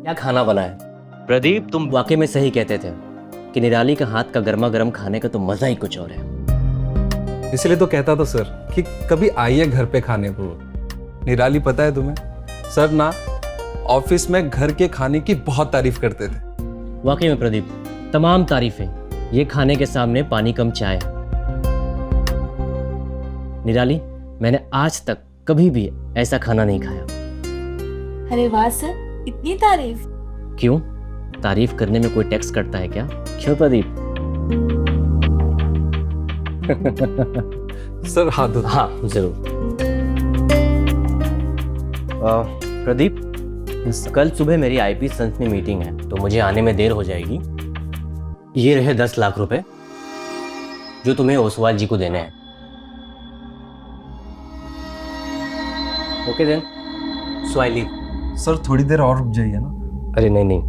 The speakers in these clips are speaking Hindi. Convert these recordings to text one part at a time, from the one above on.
क्या खाना बना है प्रदीप। तुम वाकई में सही कहते थे कि निराली का हाथ का गर्मा गर्म खाने का तो मजा ही कुछ और है। इसलिए तो कहता था सर कि कभी आइए घर पे खाने को। निराली पता है तुम्हें, सर ना ऑफिस में घर के खाने की बहुत तारीफ करते थे। वाकई में प्रदीप, तमाम तारीफें ये खाने के सामने पानी कम चाय। निराली, मैंने आज तक कभी भी ऐसा खाना नहीं खाया। अरे वाह सर, इतनी तारीफ। क्यों, तारीफ करने में कोई टैक्स कटता है क्या? क्यों प्रदीप? सर हाथ धो। हाँ जरूर। प्रदीप, कल सुबह मेरी आईपी संस में मीटिंग है तो मुझे आने में देर हो जाएगी। ये रहे 10 लाख रुपए जो तुम्हें ओसवाल जी को देने हैं। Okay then, so I leave. Sir थोड़ी देर और रुक जाइए ना। अरे नहीं नहीं,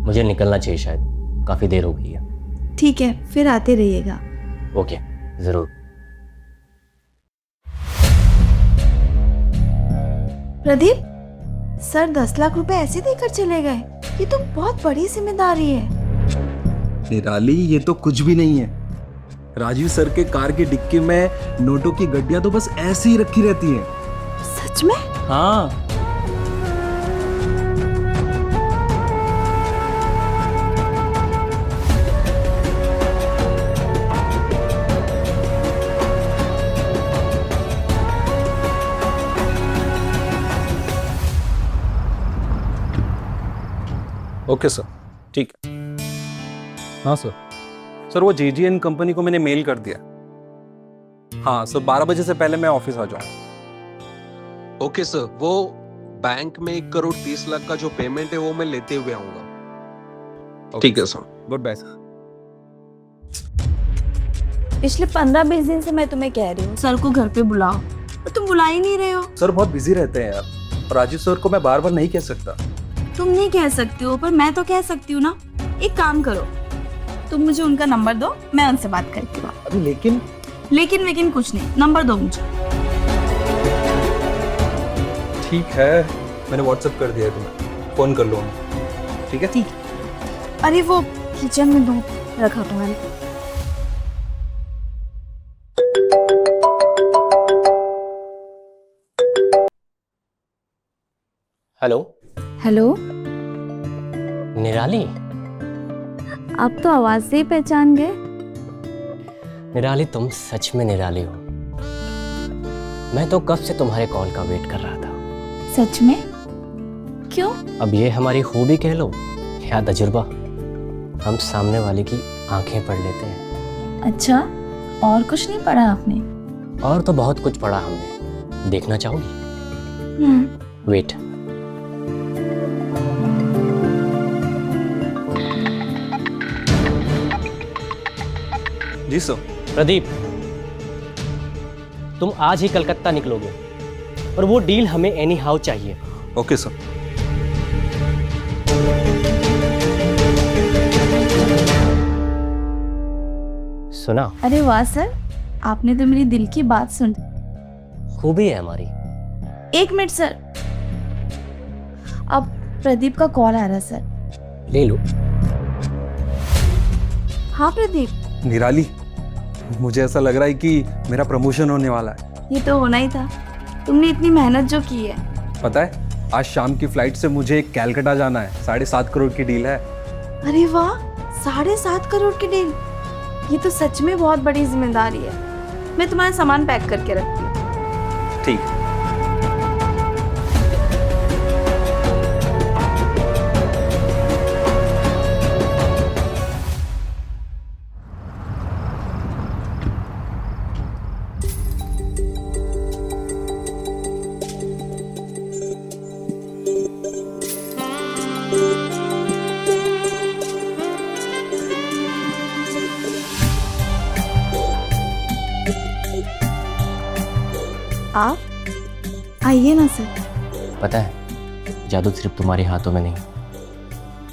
मुझे निकलना चाहिए, शायद काफी देर हो गई है। ठीक है, फिर आते रहिएगा। ओके जरूर। प्रदीप, सर 10 लाख रुपए ऐसे देकर चले गए? ये तो बहुत बड़ी जिम्मेदारी है। निराली, ये तो कुछ भी नहीं है। राजीव सर के कार की डिक्की में नोटों की गड्डियां तो बस ऐसे ही रखी रहती हैं। सच में? हाँ। ओके सर, ठीक है। हाँ सर। सर वो JGN कंपनी को मैंने मेल कर दिया। हाँ सर, 12 बजे से पहले मैं ऑफिस आ जाऊँ। ओके सर, वो बैंक में 1,30,00,000 का जो पेमेंट है वो मैं लेते हुए आऊंगा। ठीक है सर। Good bye sir. पिछले 15-20 दिन से मैं तुम्हें कह रही हूँ सर को घर पे बुलाओ, पर तुम बुला ही नहीं रहे हो। सर बहुत बिजी रहते हैं यार, और राजीव सर को मैं बार बार नहीं कह सकता। तुम नहीं कह सकती हो, पर मैं तो कह सकती हूँ ना। एक काम करो, तुम मुझे उनका नंबर दो, मैं उनसे बात करती हूँ। अभी लेकिन कुछ नहीं, नंबर दो मुझे। ठीक है, मैंने व्हाट्सएप कर दिया है तुम्हें, फोन कर लो उन्हें। ठीक है? ठीक है। अरे वो किचन में दो रखा तुम्हारे। हेलो। हेलो। निराली, आप तो आवाज से ही पहचान गए। निराली तुम सच में निराली हो। मैं तो कब से तुम्हारे कॉल का वेट कर रहा था। सच में? क्यों? अब ये हमारी खूबी कह लो या तजुर्बा, हम सामने वाले की आंखें पढ़ लेते हैं। अच्छा, और कुछ नहीं पढ़ा आपने? और तो बहुत कुछ पढ़ा हमने, देखना चाहोगी? वेट। जी सर। प्रदीप, तुम आज ही कलकत्ता निकलोगे और वो डील हमें एनी हाउ चाहिए। Okay sir. सुना? अरे वाह सर, आपने तो मेरी दिल की बात सुन। खूबी है हमारी। एक मिनट सर, अब प्रदीप का कॉल आ रहा है सर। ले लो। हाँ प्रदीप। निराली, मुझे ऐसा लग रहा है कि मेरा प्रमोशन होने वाला है। ये तो होना ही था, तुमने इतनी मेहनत जो की है। पता है, आज शाम की फ्लाइट से मुझे कैलकाटा जाना है। 7.5 करोड़ की डील है। अरे वाह, 7.5 करोड़ की डील! ये तो सच में बहुत बड़ी जिम्मेदारी है। मैं तुम्हारा सामान पैक करके रखती हूँ। ठीक है। आप आइए ना सर। पता है, जादू सिर्फ तुम्हारे हाथों में नहीं,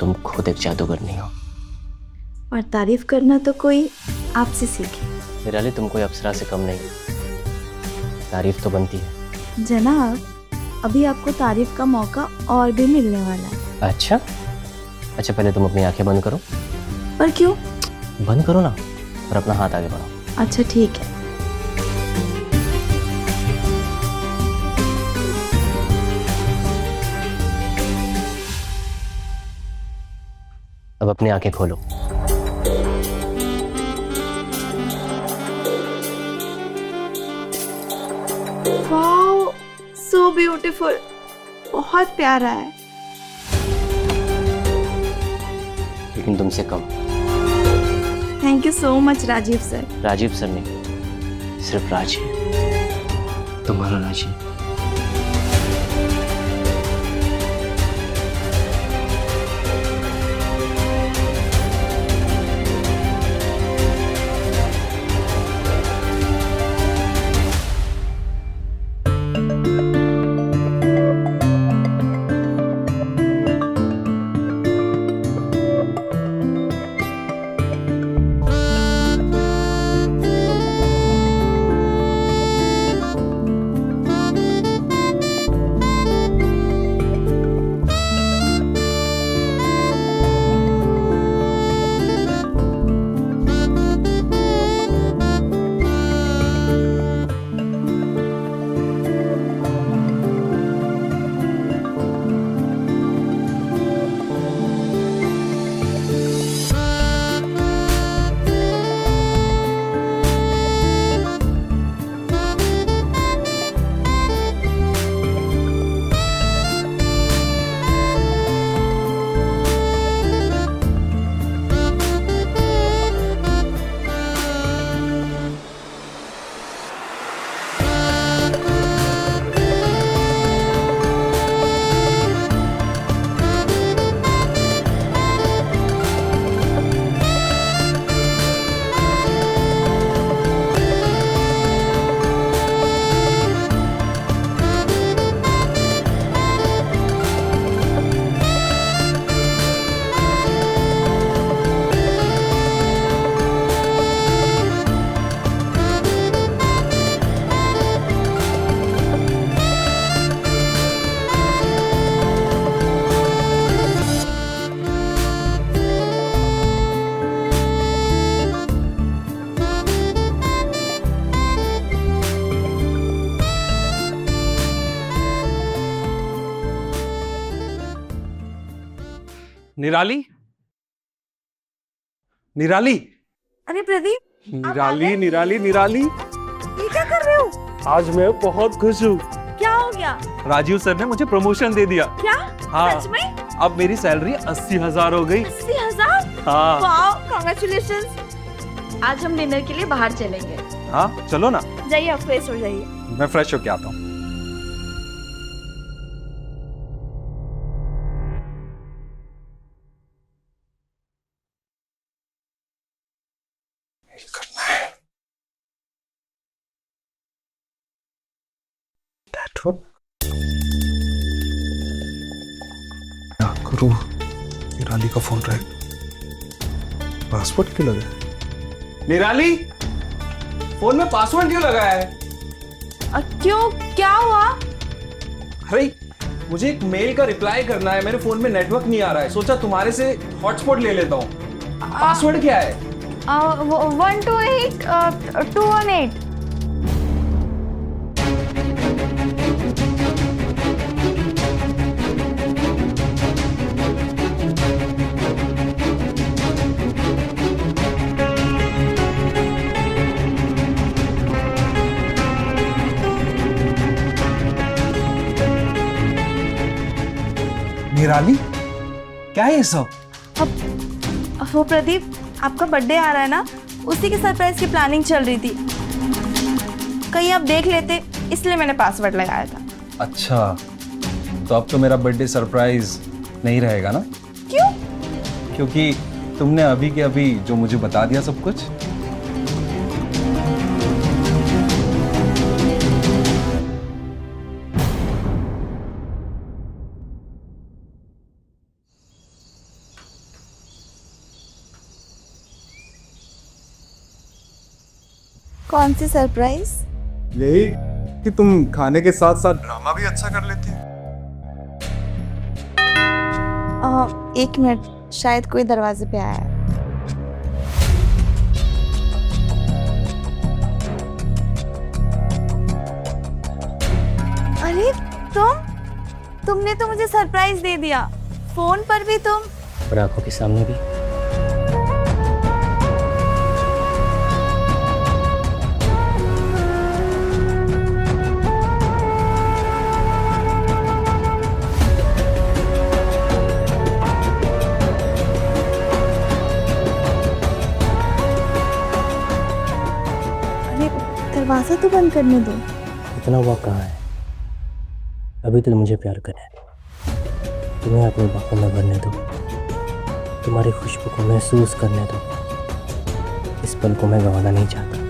तुम खुद एक जादूगरनी हो। और तारीफ करना तो कोई आपसे सीखे। निराली, तुम कोई अप्सरा से कम नहीं, तारीफ तो बनती है। जनाब, अभी आपको तारीफ का मौका और भी मिलने वाला है। अच्छा अच्छा, पहले तुम अपनी आंखें बंद करो। पर क्यों? बंद करो ना और अपना हाथ आगे बढ़ाओ। अच्छा ठीक है। अब अपनी आंखें खोलो। वाओ, सो ब्यूटीफुल, बहुत प्यारा है। लेकिन तुमसे कम। Thank you so much Rajiv sir. Rajiv sir नहीं, सिर्फ राजीव, तुम्हारा राजीव। निराली, निराली, अरे प्रदीप, निराली, निराली, निराली, ये क्या कर रहे हो? आज मैं बहुत खुश हूँ। क्या हो गया? राजीव सर ने मुझे प्रमोशन दे दिया। क्या? हाँ, सच में? अब मेरी सैलरी 80,000 हो गई। 80,000? हाँ वाओ, कांग्रेचुलेशंस। आज हम डिनर के लिए बाहर चलेंगे। हाँ, चलो ना। जाइए, आप फ्रेश हो जाइए। मैं फ्रेश होके आता हूँ। क्या करूं? निराली का फोन रहे, पासवर्ड क्यों लगा है? निराली, फोन में पासवर्ड क्यों लगाया है? क्यों, क्या हुआ? अरे मुझे एक मेल का रिप्लाई करना है, मेरे फोन में नेटवर्क नहीं आ रहा है, सोचा तुम्हारे से हॉटस्पॉट ले लेता हूँ। पासवर्ड क्या है? 128 218। निराली, क्या है ये सब? वो प्रदीप, आपका बर्थडे आ रहा है ना, उसी के सरप्राइज की प्लानिंग चल रही थी। कहीं आप देख लेते, इसलिए मैंने पासवर्ड लगाया था। अच्छा, तो अब तो मेरा बर्थडे सरप्राइज नहीं रहेगा ना? क्यों? क्योंकि तुमने अभी के अभी जो मुझे बता दिया सब कुछ। कौन सी सरप्राइज? यही कि तुम खाने के साथ साथ ड्रामा भी अच्छा कर लेती हो। एक मिनट, शायद कोई दरवाजे पे आया है। अरे तुमने तो मुझे सरप्राइज दे दिया, फोन पर भी तुम। और आंखों के सामने भी। अरे दरवाजा तो बंद करने दो। इतना वक्त कहाँ है? अभी तो मुझे प्यार करे, तुम्हें अपनी बाहों में भरने दो, तुम्हारी खुशबू को महसूस करने दो। इस पल को मैं गंवाना नहीं चाहता।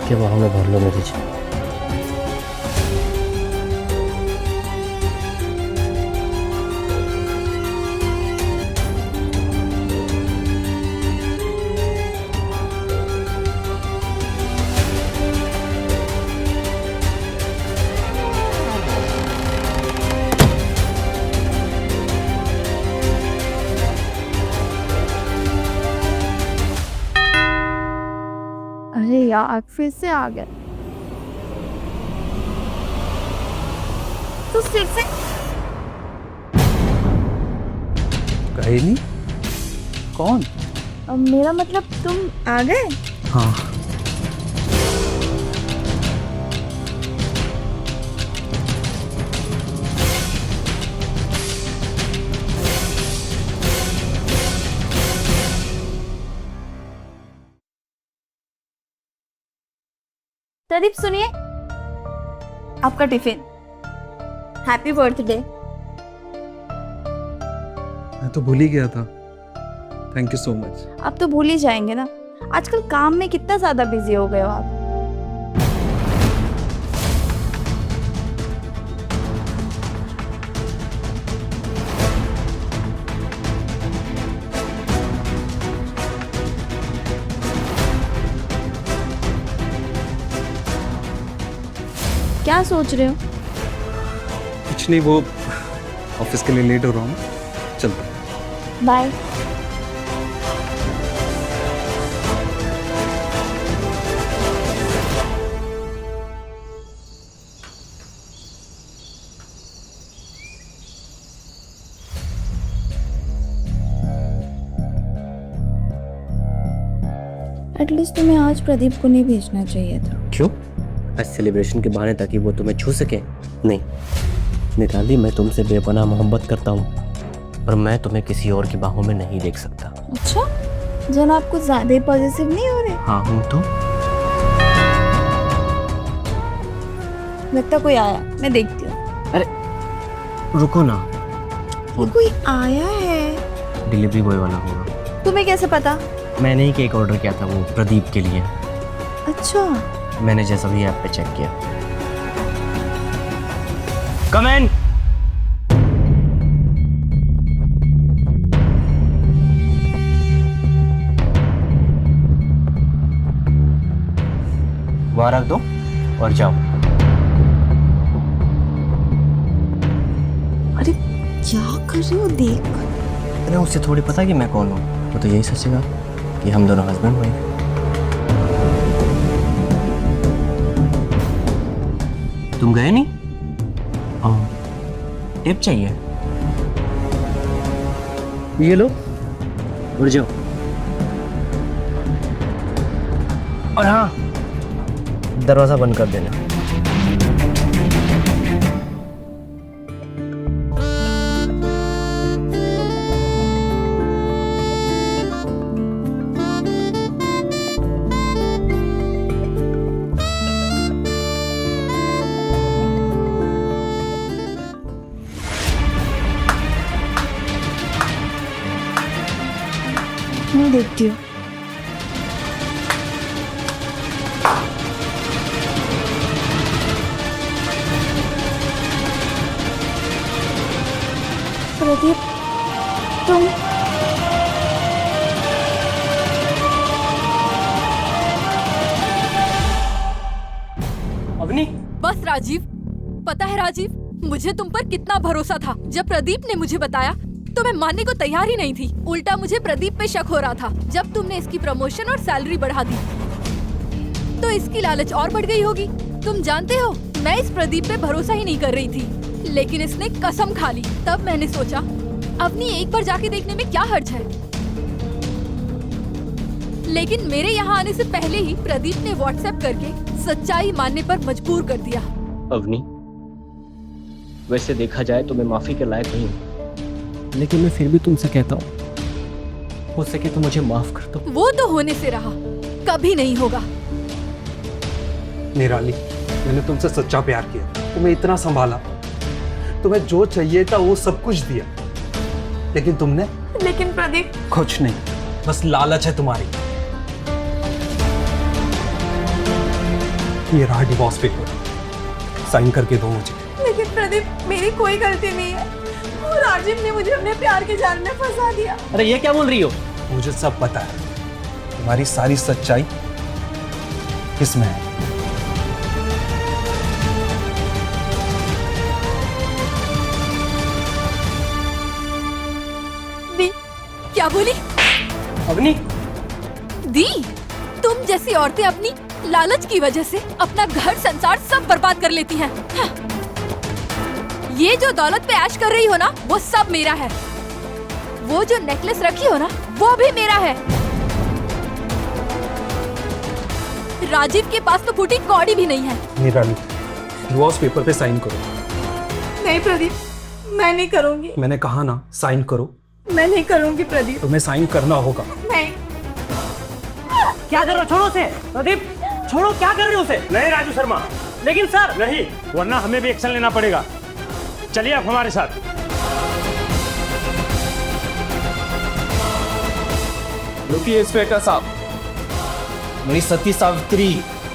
के बाहों में भर लो मेरी जान। अरे यार, फिर से आ गए। तो फिर से कहे नहीं कौन? मेरा मतलब तुम आ गए। हाँ। प्रदीप सुनिए, आपका टिफिन। Happy birthday. मैं तो भूल ही गया था। Thank you so much. आप तो भूल ही जाएंगे ना, आजकल काम में कितना ज्यादा बिजी हो गए हो आप। क्या सोच रहे हो? कुछ नहीं, वो ऑफिस के लिए लेट हो रहा हूँ, चलता। बाय। एटलीस्ट तुम्हें आज प्रदीप को नहीं भेजना चाहिए था। क्यों? आज सेलिब्रेशन के बहाने ताकि वो तुम्हें छू सके? नहीं निताली, मैं तुमसे बेपनाह मोहब्बत करता हूँ और मैं तुम्हें किसी और की बाहों में नहीं देख सकता। अच्छा, जनाब कुछ ज्यादा ही पॉजिटिव नहीं हो रहे? हाँ हूँ तो। लगता कोई आया, मैं देखती हूँ। अरे रुको ना, ये कोई आया है। डिलीवरी बॉय वाला होगा। तुम्हें कैसे पता? मैंने ही केक ऑर्डर किया था, वो प्रदीप के लिए। अच्छा, मैंने जैसा भी ऐप पे चेक किया। कम इन। वहां रख दो और जाओ। अरे क्या कर रहे हो? देख। अरे उसे थोड़ी पता कि मैं कौन हूँ, वो तो यही सोचेगा कि हम दोनों हस्बैंड वाइफ। तुम गए नहीं? टिप चाहिए? ये लो, उड़ जाओ। और हाँ, दरवाजा बंद कर देना। देखती हूँ। प्रदीप, तुम अवनी, बस राजीव, पता है राजीव, मुझे तुम पर कितना भरोसा था। जब प्रदीप ने मुझे बताया तो मैं मानने को तैयार ही नहीं थी। उल्टा मुझे प्रदीप पे शक हो रहा था। जब तुमने इसकी प्रमोशन और सैलरी बढ़ा दी तो इसकी लालच और बढ़ गई होगी। तुम जानते हो, मैं इस प्रदीप पे भरोसा ही नहीं कर रही थी, लेकिन इसने कसम खा ली। तब मैंने सोचा अवनी एक बार जाके देखने में क्या हर्ज है। लेकिन मेरे यहाँ आने से पहले ही प्रदीप ने व्हाट्सएप करके सच्चाई मानने पर मजबूर कर दिया। अवनी, वैसे देखा जाए तो मैं माफी के लायक नहीं हूँ, लेकिन मैं फिर भी तुमसे कहता हूँ, हो सके तो मुझे माफ कर दो। वो तो होने से रहा, कभी नहीं होगा। निराली, मैंने तुमसे सच्चा प्यार किया, तुम्हें इतना संभाला, तुम्हें जो चाहिए था वो सब कुछ दिया, लेकिन तुमने लेकिन प्रदीप, कुछ नहीं, बस लालच है तुम्हारी। ये रहा डिवोर्स पेपर, साइन करके दो मुझे। लेकिन प्रदीप, मेरी कोई गलती नहीं है। वो राजीव ने मुझे अपने प्यार के जाल में फंसा दिया। अरे ये क्या बोल रही हो? मुझे सब पता है, तुम्हारी सारी सच्चाई इसमें है। दी, क्या बोली? अवनी, दी, तुम जैसी औरतें अपनी लालच की वजह से अपना घर संसार सब बर्बाद कर लेती हैं। हाँ। ये जो दौलत पे ऐश कर रही हो ना, वो सब मेरा है। वो जो नेकलेस रखी हो ना, वो भी मेरा है। राजीव के पास तो फूटी कौड़ी भी नहीं है। निराली, डिवोर्स पेपर पे साइन करो। नहीं प्रदीप, मैं नहीं करूंगी। मैंने कहा ना, साइन करो। मैं नहीं करूंगी प्रदीप। तुम्हें साइन करना होगा। नहीं। क्या कर रहे हो? छोड़ो उसे। प्रदीप, छोड़ो, क्या कर रहे हो उसे? नहीं राजू शर्मा, लेकिन सर, नहीं, वरना हमें भी एक्शन लेना पड़ेगा। चलिए आप हमारे साथ। रुकिए इंस्पेक्टर साहब, मेरी सती सावित्री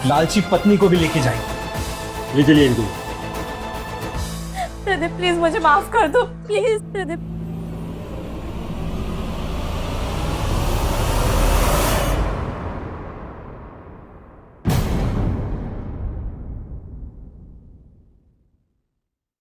लालची पत्नी को भी लेके जाएंगे। ले चलिए इनको। प्रदीप प्लीज मुझे माफ कर दो, प्लीज प्रदीप।